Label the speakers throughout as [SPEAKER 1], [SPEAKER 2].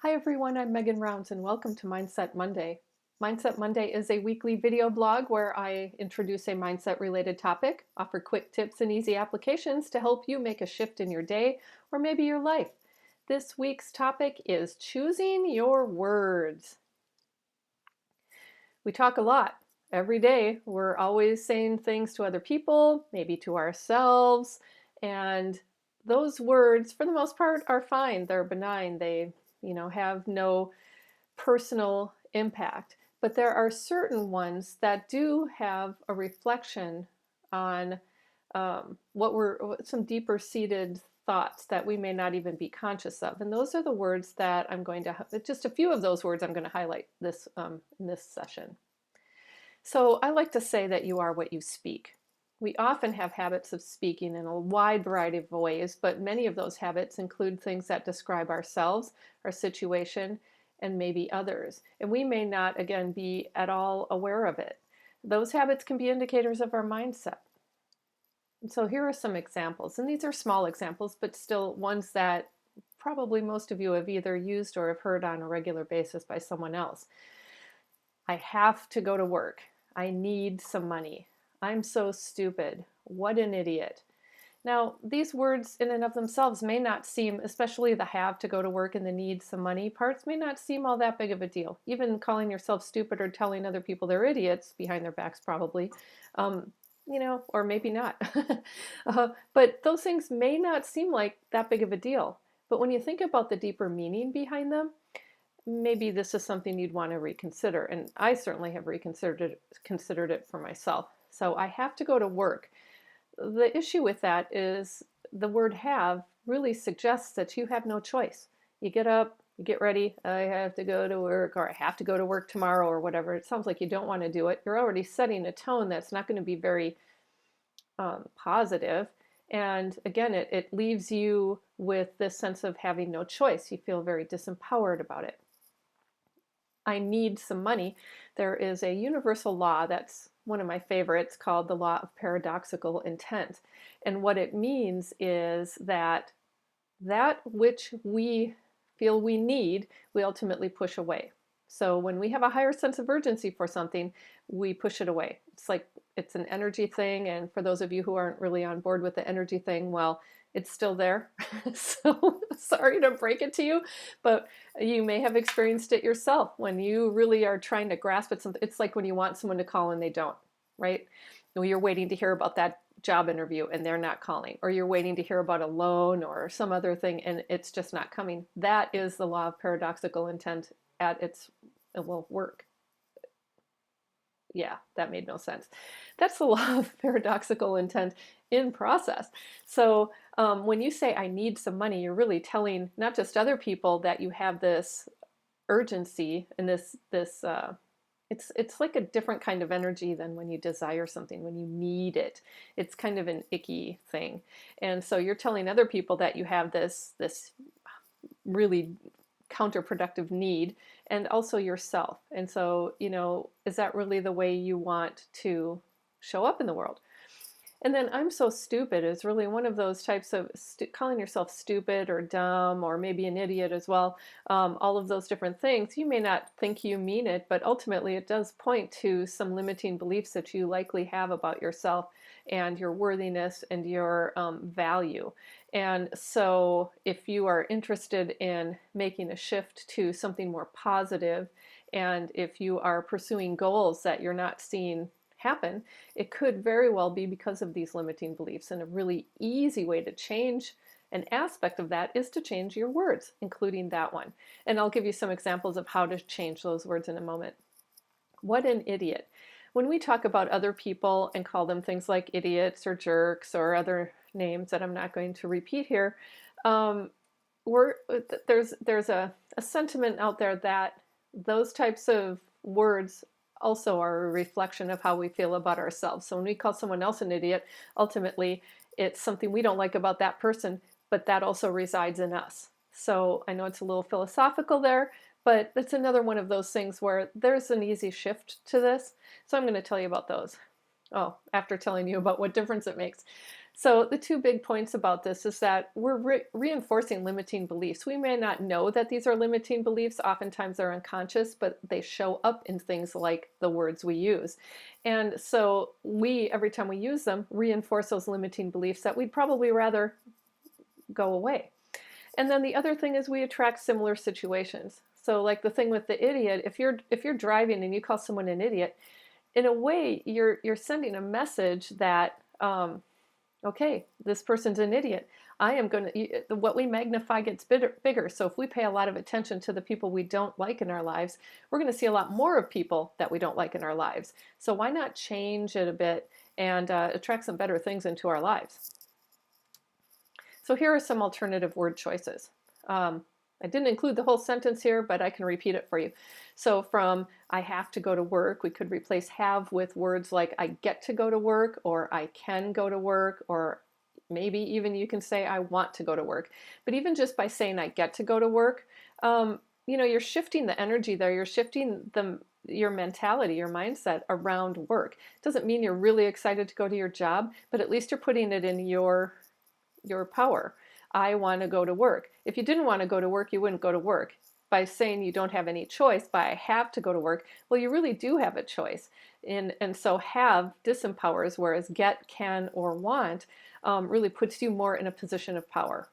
[SPEAKER 1] Hi everyone, I'm Megan Rounds and welcome to Mindset Monday. Mindset Monday is a weekly video blog where I introduce a mindset related topic, offer quick tips and easy applications to help you make a shift in your day or maybe your life. This week's topic is choosing your words. We talk a lot every day. We're always saying things to other people, maybe to ourselves, and those words for the most part are fine. They're benign. They, have no personal impact. But there are certain ones that do have a reflection on some deeper seated thoughts that we may not even be conscious of. And those are the words that just a few of those words I'm going to highlight in this session. So I like to say that you are what you speak. We often have habits of speaking in a wide variety of ways, but many of those habits include things that describe ourselves, our situation, and maybe others. And we may not, again, be at all aware of it. Those habits can be indicators of our mindset. And so here are some examples, and these are small examples, but still ones that probably most of you have either used or have heard on a regular basis by someone else. I have to go to work. I need some money. I'm so stupid. What an idiot. Now, these words in and of themselves may not seem, especially the have to go to work and the need some money parts, may not seem all that big of a deal. Even calling yourself stupid or telling other people they're idiots behind their backs probably, or maybe not. But those things may not seem like that big of a deal. But when you think about the deeper meaning behind them, maybe this is something you'd want to reconsider. And I certainly have considered it for myself. So I have to go to work. The issue with that is the word have really suggests that you have no choice. You get up, you get ready, I have to go to work, or I have to go to work tomorrow, or whatever. It sounds like you don't want to do it. You're already setting a tone that's not going to be very positive. And again, it leaves you with this sense of having no choice. You feel very disempowered about it. I need some money. There is a universal law that's one of my favorites called the law of paradoxical intent. And what it means is that which we feel we need, we ultimately push away. So when we have a higher sense of urgency for something, we push it away. It's an energy thing. And for those of you who aren't really on board with the energy thing, well, it's still there. So sorry to break it to you, but you may have experienced it yourself when you really are trying to grasp at something. It's like when you want someone to call and they don't, right? You're waiting to hear about that job interview and they're not calling, or you're waiting to hear about a loan or some other thing and it's just not coming. That is the law of paradoxical intent at its work. Yeah, that made no sense. That's the law of paradoxical intent in process. So when you say I need some money, you're really telling not just other people that you have this urgency and it's like a different kind of energy than when you desire something, when you need it. It's kind of an icky thing. And so you're telling other people that you have this really counterproductive need, and also yourself. And so, is that really the way you want to show up in the world? And then I'm so stupid is really one of those types of calling yourself stupid or dumb or maybe an idiot as well. All of those different things. You may not think you mean it, but ultimately it does point to some limiting beliefs that you likely have about yourself and your worthiness and your value. And so if you are interested in making a shift to something more positive, and if you are pursuing goals that you're not seeing happen, it could very well be because of these limiting beliefs. And a really easy way to change an aspect of that is to change your words, including that one. And I'll give you some examples of how to change those words in a moment. What an idiot. When we talk about other people and call them things like idiots or jerks or other names that I'm not going to repeat here, there's a sentiment out there that those types of words also are a reflection of how we feel about ourselves. So when we call someone else an idiot, ultimately it's something we don't like about that person, but that also resides in us. So I know it's a little philosophical there, but it's another one of those things where there's an easy shift to this. So I'm going to tell you about those. Oh, after telling you about what difference it makes. So the two big points about this is that we're reinforcing limiting beliefs. We may not know that these are limiting beliefs. Oftentimes they're unconscious, but they show up in things like the words we use. And so we, every time we use them, reinforce those limiting beliefs that we'd probably rather go away. And then the other thing is we attract similar situations. So like the thing with the idiot, if you're driving and you call someone an idiot, in a way you're sending a message that okay, this person's an idiot. I am going to, what we magnify gets bigger. So if we pay a lot of attention to the people we don't like in our lives, we're going to see a lot more of people that we don't like in our lives. So why not change it a bit and attract some better things into our lives? So here are some alternative word choices. I didn't include the whole sentence here, but I can repeat it for you. So from I have to go to work, we could replace have with words like I get to go to work, or I can go to work, or maybe even you can say I want to go to work. But even just by saying I get to go to work, you're shifting the energy there. You're shifting your mentality, your mindset around work. Doesn't mean you're really excited to go to your job, but at least you're putting it in your power. I want to go to work. If you didn't want to go to work, you wouldn't go to work. By saying you don't have any choice, by I have to go to work, well, you really do have a choice. And so have disempowers, whereas get, can, or want really puts you more in a position of power.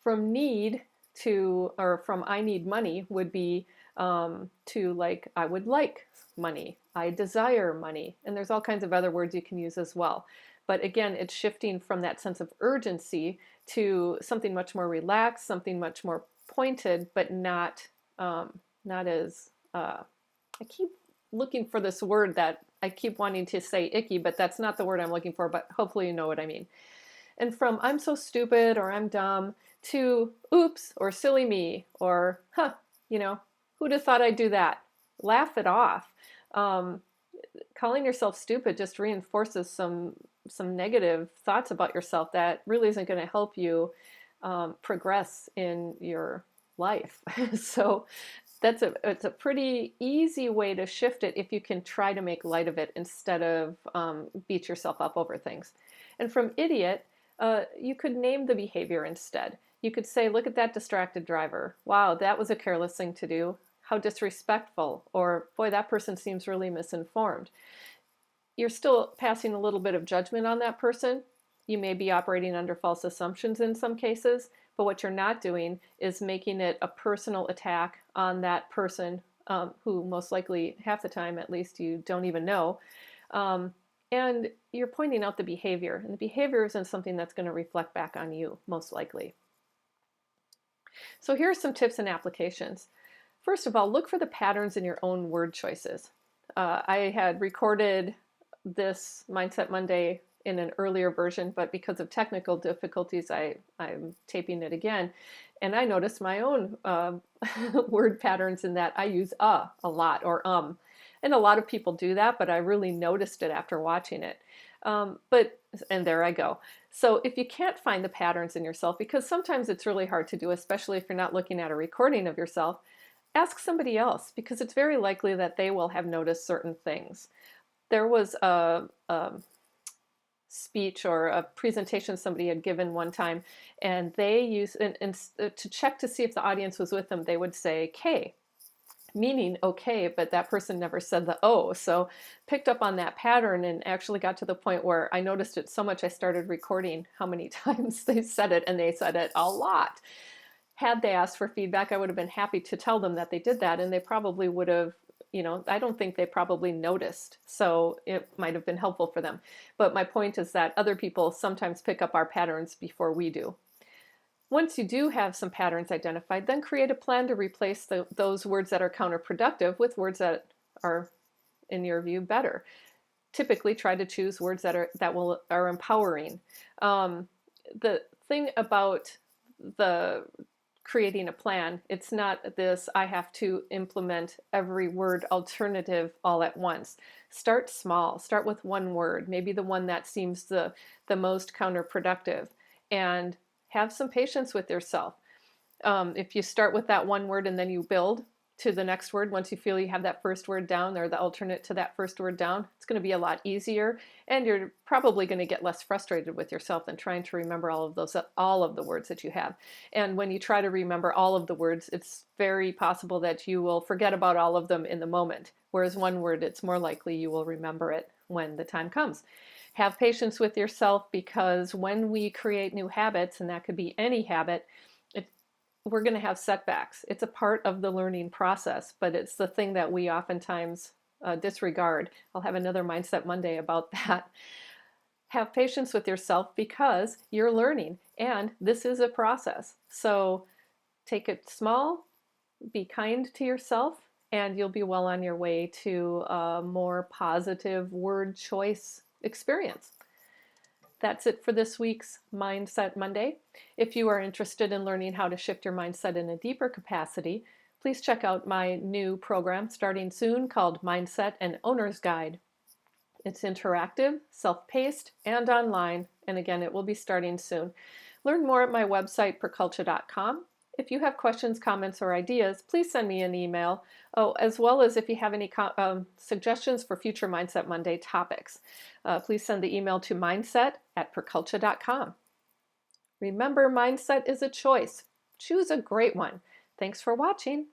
[SPEAKER 1] From need to, or from I need money would be to like I would like money, I desire money, and there's all kinds of other words you can use as well. But again, it's shifting from that sense of urgency to something much more relaxed, something much more pointed, but not as, I keep looking for this word that I keep wanting to say icky, but that's not the word I'm looking for, but hopefully you know what I mean. And from I'm so stupid or I'm dumb to oops or silly me or huh, who'd have thought I'd do that? Laugh it off. Calling yourself stupid just reinforces some negative thoughts about yourself that really isn't going to help you progress in your life. So it's a pretty easy way to shift it if you can try to make light of it instead of beat yourself up over things. And from idiot, you could name the behavior instead. You could say, look at that distracted driver. Wow, that was a careless thing to do. How disrespectful. Or, boy, that person seems really misinformed. You're still passing a little bit of judgment on that person. You may be operating under false assumptions in some cases, but what you're not doing is making it a personal attack on that person who most likely, half the time at least, you don't even know. And you're pointing out the behavior, and the behavior isn't something that's going to reflect back on you, most likely. So here are some tips and applications. First of all, look for the patterns in your own word choices. I had recorded this Mindset Monday in an earlier version, but because of technical difficulties, I'm taping it again. And I noticed my own word patterns in that I use a lot, or And a lot of people do that, but I really noticed it after watching it. And there I go. So if you can't find the patterns in yourself, because sometimes it's really hard to do, especially if you're not looking at a recording of yourself, ask somebody else, because it's very likely that they will have noticed certain things. There was a speech or a presentation somebody had given one time, and they used, and to check to see if the audience was with them, they would say K, meaning okay, but that person never said the O. So picked up on that pattern and actually got to the point where I noticed it so much I started recording how many times they said it, and they said it a lot. Had they asked for feedback, I would have been happy to tell them that they did that, and they probably would have, I don't think they probably noticed, so it might have been helpful for them. But my point is that other people sometimes pick up our patterns before we do. Once you do have some patterns identified, then create a plan to replace those words that are counterproductive with words that are, in your view, better. Typically, try to choose words that are empowering. The thing about the creating a plan, it's not this I have to implement every word alternative all at once. Start small. Start with one word, maybe the one that seems the most counterproductive, and have some patience with yourself. If you start with that one word and then you build, to the next word once you feel you have that first word down, or the alternate to that first word down. It's going to be a lot easier, and you're probably going to get less frustrated with yourself than trying to remember all of the words that you have. And when you try to remember all of the words, it's very possible that you will forget about all of them in the moment. Whereas one word, it's more likely you will remember it when the time comes. Have patience with yourself, because when we create new habits, and that could be any habit, we're going to have setbacks. It's a part of the learning process, but it's the thing that we oftentimes disregard. I'll have another Mindset Monday about that. Have patience with yourself, because you're learning, and this is a process. So take it small, be kind to yourself, and you'll be well on your way to a more positive word choice experience. That's it for this week's Mindset Monday. If you are interested in learning how to shift your mindset in a deeper capacity, please check out my new program starting soon called Mindset and Owner's Guide. It's interactive, self-paced, and online, and again, it will be starting soon. Learn more at my website, perculture.com. If you have questions, comments, or ideas, please send me an email. Oh, as well as if you have any suggestions for future Mindset Monday topics, please send the email to mindset@perculture.com. Remember, mindset is a choice. Choose a great one. Thanks for watching.